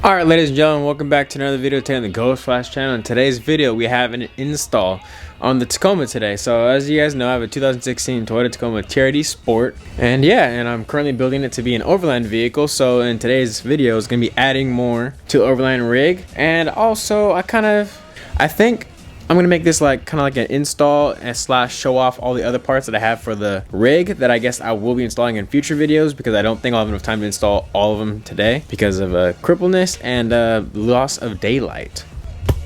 Alright, ladies and gentlemen, welcome back to another video today on the Ghost Flash channel. In today's video, we have an install on the Tacoma today. So as you guys know, I have a 2016 Toyota Tacoma TRD Sport. And I'm currently building it to be an overland vehicle. So in today's video, is going to be adding more to the overland rig. And also, I think I'm gonna make this kind of like an install and slash show off all the other parts that I have for the rig that I guess I will be installing in future videos, because I don't think I'll have enough time to install all of them today because of crippleness and loss of daylight.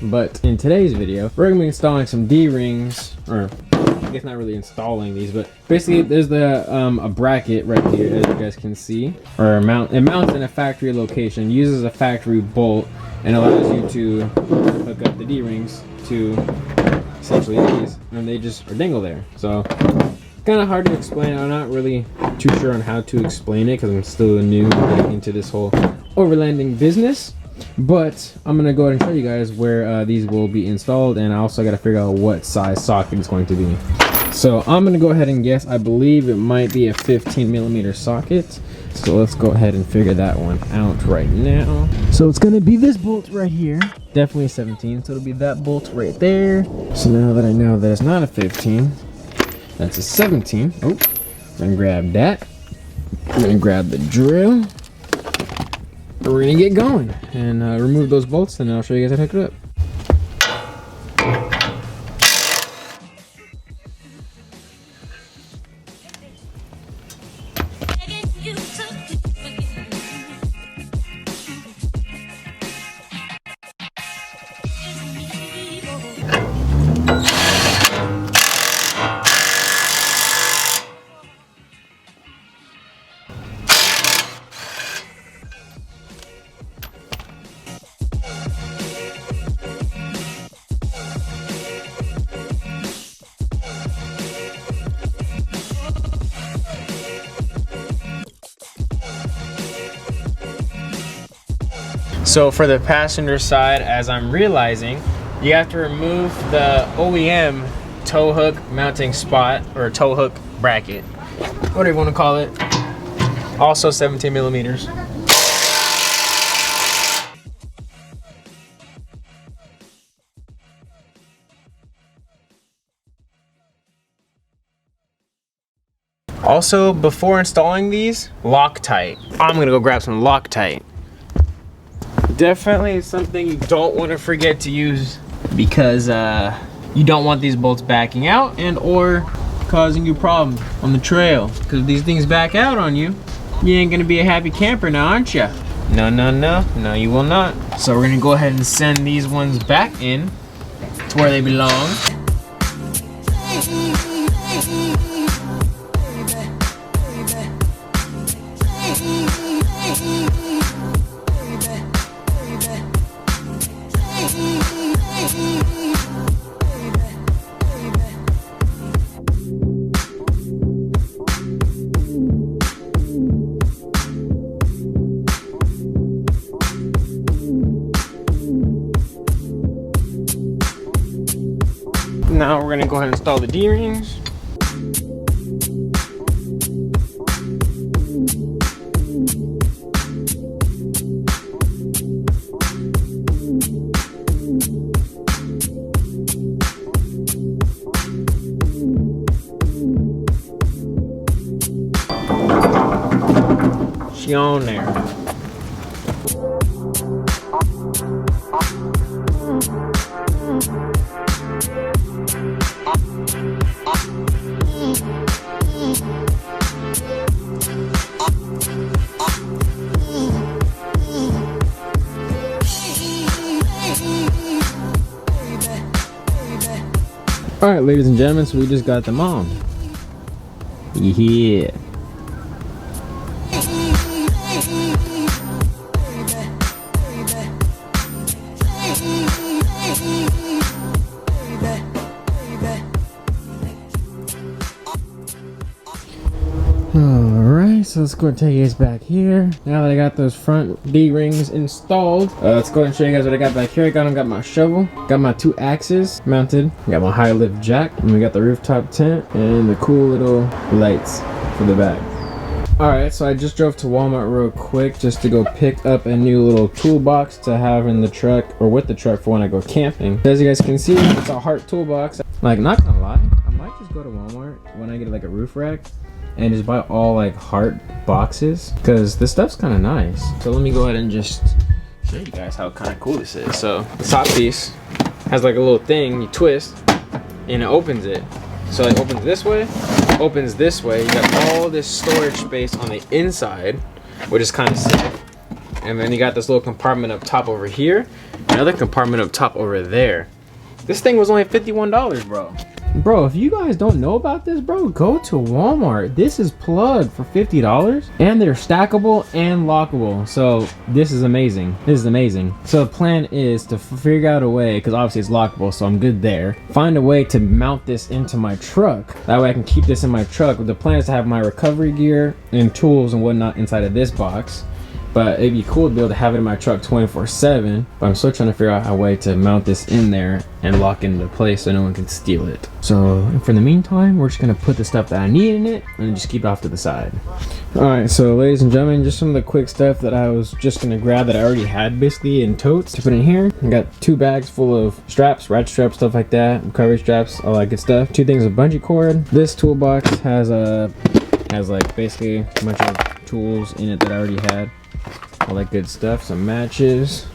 But in today's video, we're gonna be installing some D-rings, or I guess not really installing these, but basically there's a bracket right here, as you guys can see, or it mounts in a factory location, uses a factory bolt, and allows you to hook up the D-rings to essentially these, and they just are dangle there. So kind of hard to explain. I'm not really too sure on how to explain it because I'm still new into this whole overlanding business, but I'm gonna go ahead and show you guys where these will be installed, and I also got to figure out what size socket it's going to be. So I'm gonna go ahead and guess. I believe it might be a 15mm socket. So let's go ahead and figure that one out right now. So it's gonna be this bolt right here. Definitely 17, so it'll be that bolt right there. So now that I know that it's not a 15, that's a 17. Oh, I'm gonna grab that. I'm gonna grab the drill. We're gonna get going and remove those bolts, and I'll show you guys how to hook it up. So for the passenger side, as I'm realizing, you have to remove the OEM tow hook mounting spot, or tow hook bracket, whatever you want to call it. Also 17mm. Also, before installing these, Loctite. I'm gonna go grab some Loctite. Definitely something you don't want to forget to use, because you don't want these bolts backing out and or causing you problems on the trail. Because if these things back out on you, you ain't gonna be a happy camper now, aren't ya? No, you will not. So we're gonna go ahead and send these ones back in to where they belong. Now we're gonna go ahead and install the D-rings. She on there. Alright, ladies and gentlemen, so we just got them on. Yeah. Alright, so let's go and take you guys back here. Now that I got those front D-rings installed, let's go ahead and show you guys what I got back here. I got my shovel, got my 2 axes mounted, got my high lift jack, and we got the rooftop tent and the cool little lights for the back. Alright, so I just drove to Walmart real quick just to go pick up a new little toolbox to have in the truck, or with the truck for when I go camping. As you guys can see, it's a Heart toolbox. Like, not gonna lie, I might just go to Walmart when I get like a roof rack and just buy all like Heart boxes, because this stuff's kind of nice. So let me go ahead and just show you guys how kind of cool this is. So the top piece has like a little thing you twist and it opens it. So it opens this way, opens this way. You got all this storage space on the inside, which is kind of sick. And then you got this little compartment up top over here, another compartment up top over there. This thing was only $51, bro. Bro, if you guys don't know about this, bro, go to Walmart. This is plugged for $50, and they're stackable and lockable. So this is amazing. This is amazing. So the plan is to figure out a way, because obviously it's lockable, so I'm good there. Find a way to mount this into my truck. That way I can keep this in my truck. The plan is to have my recovery gear and tools and whatnot inside of this box. But it'd be cool to be able to have it in my truck 24/7. But I'm still trying to figure out a way to mount this in there and lock it into place so no one can steal it. So for the meantime, we're just gonna put the stuff that I need in it and just keep it off to the side. Alright, so ladies and gentlemen, just some of the quick stuff that I was just gonna grab that I already had basically in totes to put in here. I got 2 bags full of straps, ratchet straps, stuff like that, recovery straps, all that good stuff. 2 things of bungee cord. This toolbox has like basically a bunch of tools in it that I already had. All that good stuff, some matches,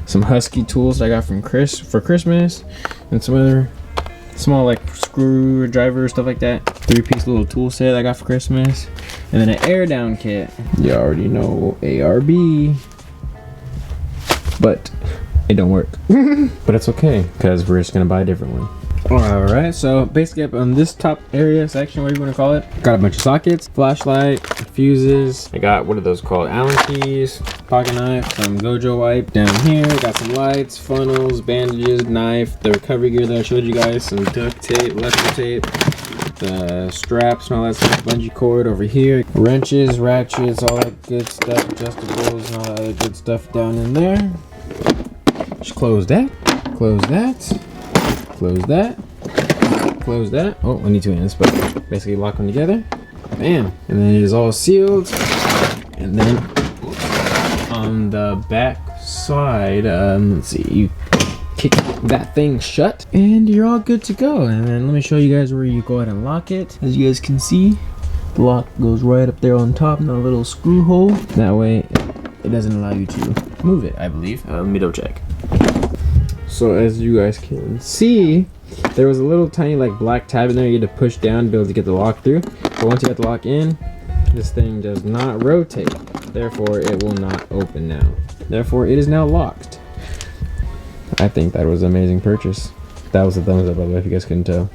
some Husky tools I got from Chris for Christmas, and some other small like screwdriver stuff like that. 3-piece little tool set I got for Christmas, and then an air down kit. You already know ARB, but it don't work. But it's okay, because we're just gonna buy a different one. Alright, so basically up on this top area section, whatever you want to call it, got a bunch of sockets, flashlight, fuses. I got, what are those called? Allen keys, pocket knife, some Gojo wipe. Down here, got some lights, funnels, bandages, knife, the recovery gear that I showed you guys, some duct tape, electrical tape, the straps and all that stuff, bungee cord over here, wrenches, ratchets, all that good stuff, adjustables and all that other good stuff down in there. Just close that, close that. Close that, close that. Oh, I need 2 hands, but basically lock them together. Bam! And then it is all sealed. And then on the back side, let's see, you kick that thing shut and you're all good to go. And then let me show you guys where you go ahead and lock it. As you guys can see, the lock goes right up there on top in a little screw hole. That way it doesn't allow you to move it, I believe. Let me double check. So as you guys can see, there was a little tiny like black tab in there you had to push down to be able to get the lock through. But once you get the lock in, this thing does not rotate. Therefore, it will not open now. Therefore, it is now locked. I think that was an amazing purchase. That was a thumbs up, by the way, if you guys couldn't tell.